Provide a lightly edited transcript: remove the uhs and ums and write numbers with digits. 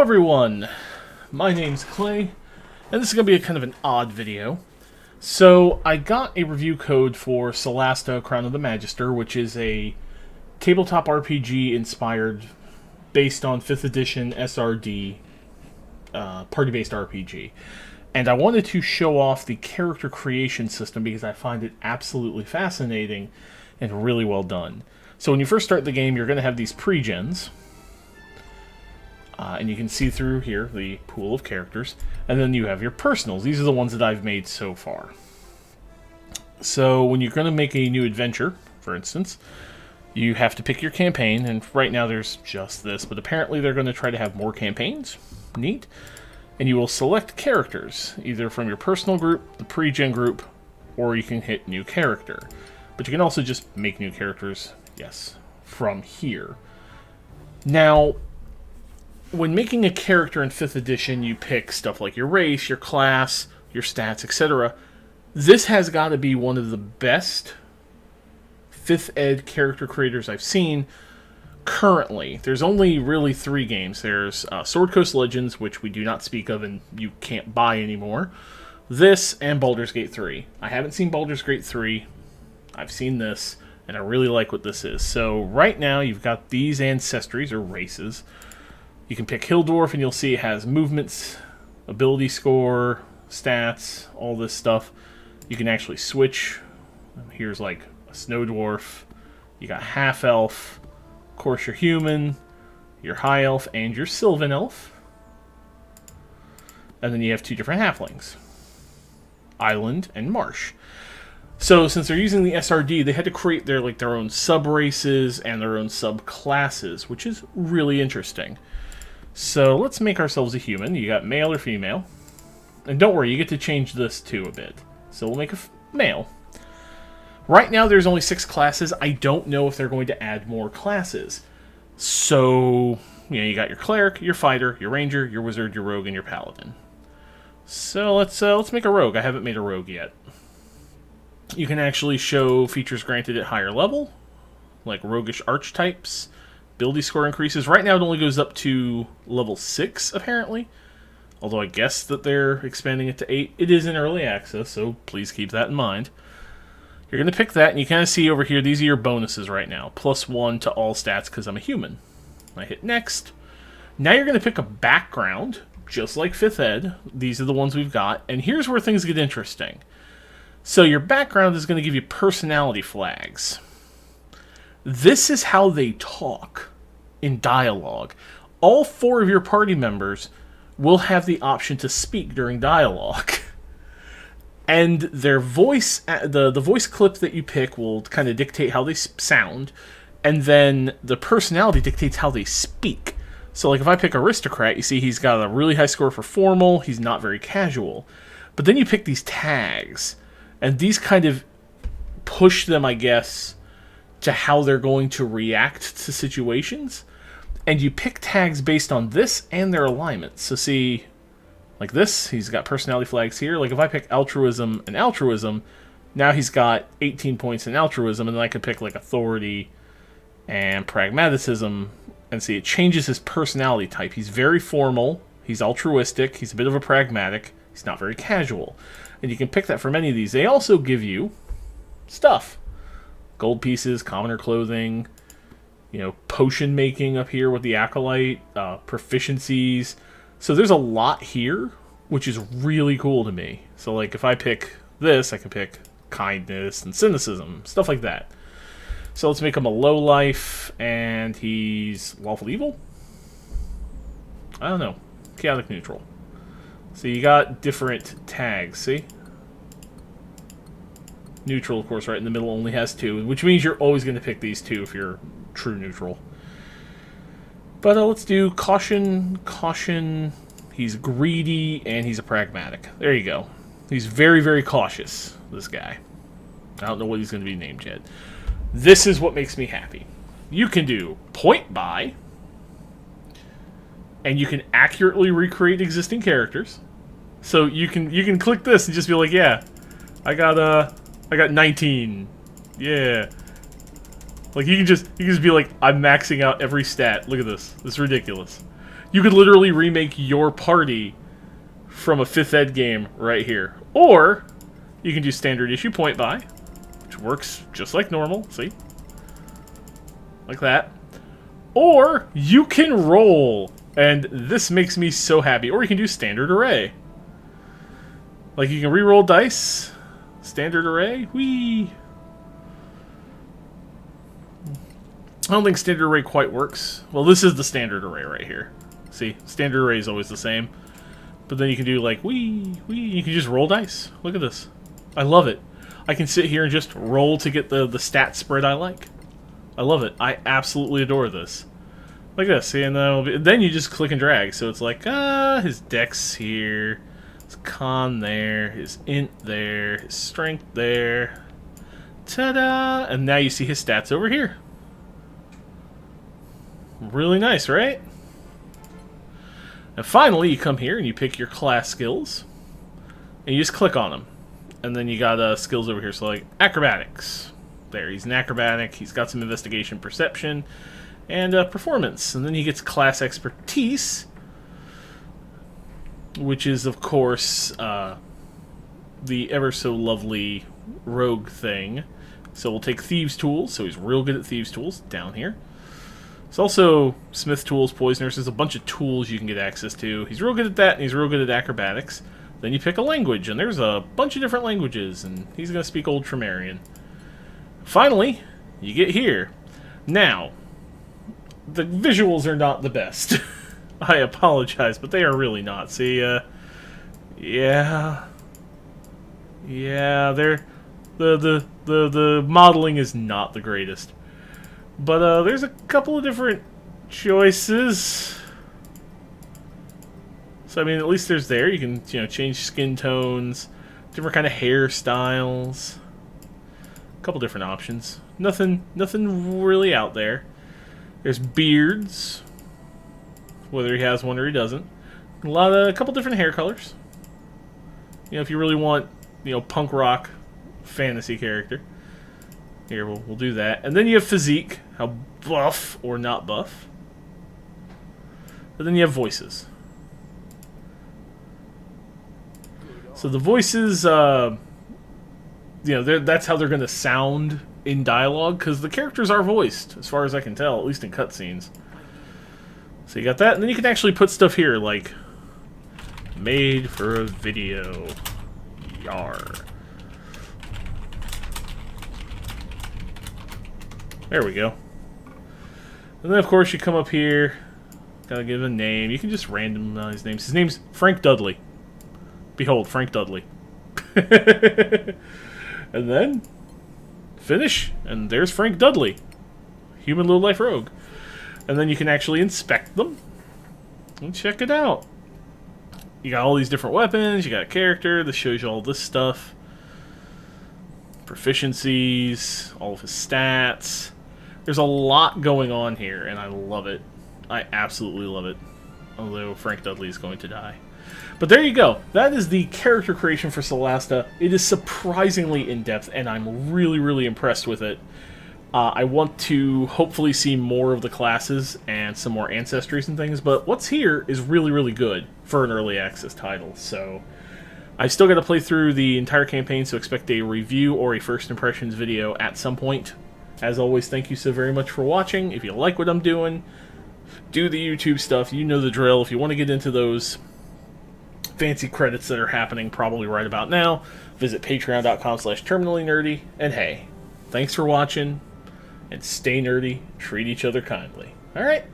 everyone, my name's Clay, and this is going to be a kind of an odd video. So, I got a review code for Solasta Crown of the Magister, which is a tabletop RPG inspired, based on 5th edition SRD, party-based RPG. And I wanted to show off the character creation system because I find it absolutely fascinating and really well done. So when you first start the game, you're going to have these pre-gens. And you can see through here the pool of characters. And then you have your personals. These are the ones that I've made so far. So when you're going to make a new adventure, for instance, you have to pick your campaign. And right now there's just this. But apparently they're going to try to have more campaigns. Neat. And you will select characters, either from your personal group, the pre-gen group, or you can hit new character. But you can also just make new characters, yes, from here. Now, when making a character in 5th edition, you pick stuff like your race, your class, your stats, etc. This has got to be one of the best 5th ed character creators I've seen currently. There's only really 3 games. There's Sword Coast Legends, which we do not speak of and you can't buy anymore. This and Baldur's Gate 3. I haven't seen Baldur's Gate 3. I've seen this, and I really like what this is. So right now you've got these ancestries, or races. You can pick Hill Dwarf, and you'll see it has movements, ability score, stats, all this stuff. You can actually switch. Here's like a Snow Dwarf. You got Half Elf. Of course, your Human, your High Elf, and your Sylvan Elf. And then you have 2 different Halflings. Island and Marsh. So, since they're using the SRD, they had to create their own sub-races and their own sub-classes, which is really interesting. So let's make ourselves a human. You got male or female. And don't worry, you get to change this too a bit. So we'll make a male. Right now there's only 6 classes. I don't know if they're going to add more classes. So, you got your cleric, your fighter, your ranger, your wizard, your rogue, and your paladin. So let's make a rogue. I haven't made a rogue yet. You can actually show features granted at higher level, like roguish archetypes. Ability score increases. Right now it only goes up to level 6, apparently. Although I guess that they're expanding it to 8. It is in early access, so please keep that in mind. You're going to pick that, and you kind of see over here, these are your bonuses right now. +1 to all stats because I'm a human. I hit next. Now you're going to pick a background, just like 5th Ed. These are the ones we've got. And here's where things get interesting. So your background is going to give you personality flags. This is how they talk in dialogue. All 4 of your party members will have the option to speak during dialogue. And their voice, the voice clip that you pick will kind of dictate how they sound. And then the personality dictates how they speak. So like if I pick aristocrat, you see he's got a really high score for formal. He's not very casual. But then you pick these tags. And these kind of push them, I guess, to how they're going to react to situations. And you pick tags based on this and their alignment. So see, like this, he's got personality flags here. Like if I pick altruism and altruism, now he's got 18 points in altruism, and then I could pick like authority and pragmatism, and see it changes his personality type. He's very formal, he's altruistic, he's a bit of a pragmatic, he's not very casual. And you can pick that from any of these. They also give you stuff. Gold pieces, commoner clothing, potion making up here with the acolyte, proficiencies. So there's a lot here, which is really cool to me. So like if I pick this, I can pick kindness and cynicism, stuff like that. So let's make him a low life, and he's lawful evil? I don't know. Chaotic neutral. So you got different tags, see? Neutral, of course, right in the middle only has 2, which means you're always going to pick these 2 if you're true neutral. But let's do caution, caution. He's greedy, and he's a pragmatic. There you go. He's very, very cautious, this guy. I don't know what he's going to be named yet. This is what makes me happy. You can do point buy, and you can accurately recreate existing characters. So you can click this and just be like, yeah, I got 19. Yeah. Like, you can just be like, I'm maxing out every stat. Look at this. This is ridiculous. You could literally remake your party from a 5th ed game right here. Or, you can do standard issue point buy, which works just like normal. See? Like that. Or, you can roll. And this makes me so happy. Or you can do standard array. Like, you can re-roll dice. Standard array. Whee! I don't think standard array quite works. Well, this is the standard array right here. See? Standard array is always the same. But then you can do, like, whee! You can just roll dice. Look at this. I love it. I can sit here and just roll to get the stat spread I like. I love it. I absolutely adore this. Like this. See, and then you just click and drag. So it's like, his dex here. His con there. His int there. His strength there. Ta-da! And now you see his stats over here. Really nice, right? And finally, you come here and you pick your class skills. And you just click on them. And then you got skills over here. So like, acrobatics. There, he's an acrobatic. He's got some investigation, perception, and performance. And then he gets class expertise, which is, of course, the ever so lovely rogue thing. So we'll take thieves' tools. So he's real good at thieves' tools down here. It's also smith tools, poisoners. There's a bunch of tools you can get access to. He's real good at that, and he's real good at acrobatics. Then you pick a language, and there's a bunch of different languages, and he's going to speak Old Tremerian. Finally, you get here. Now, the visuals are not the best. I apologize, but they are really not. See, yeah, they're the modeling is not the greatest. But there's a couple of different choices. So I mean, at least there's there. You can change skin tones, different kind of hairstyles. A couple different options. Nothing really out there. There's beards, whether he has one or he doesn't. A couple different hair colors. If you really want, punk rock fantasy character. Here, we'll do that. And then you have physique, how buff or not buff. And then you have voices. So the voices, that's how they're going to sound in dialogue, because the characters are voiced, as far as I can tell, at least in cutscenes. So you got that, and then you can actually put stuff here, like, made for a video. Yar. There we go. And then, of course, you come up here, gotta give a name. You can just randomize names. His name's Frank Dudley. Behold, Frank Dudley. And then finish, and there's Frank Dudley, human low-life rogue. And then you can actually inspect them and check it out. You got all these different weapons, you got a character, this shows you all this stuff. Proficiencies, all of his stats. There's a lot going on here, and I love it. I absolutely love it. Although Frank Dudley is going to die. But there you go. That is the character creation for Solasta. It is surprisingly in-depth, and I'm really, really impressed with it. I want to hopefully see more of the classes and some more ancestries and things, but what's here is really, really good for an early access title. So I've still got to play through the entire campaign, so expect a review or a first impressions video at some point. As always, thank you so very much for watching. If you like what I'm doing, do the YouTube stuff. You know the drill. If you want to get into those fancy credits that are happening probably right about now, visit patreon.com/terminallynerdy. And hey, thanks for watching, and stay nerdy, treat each other kindly. Alright?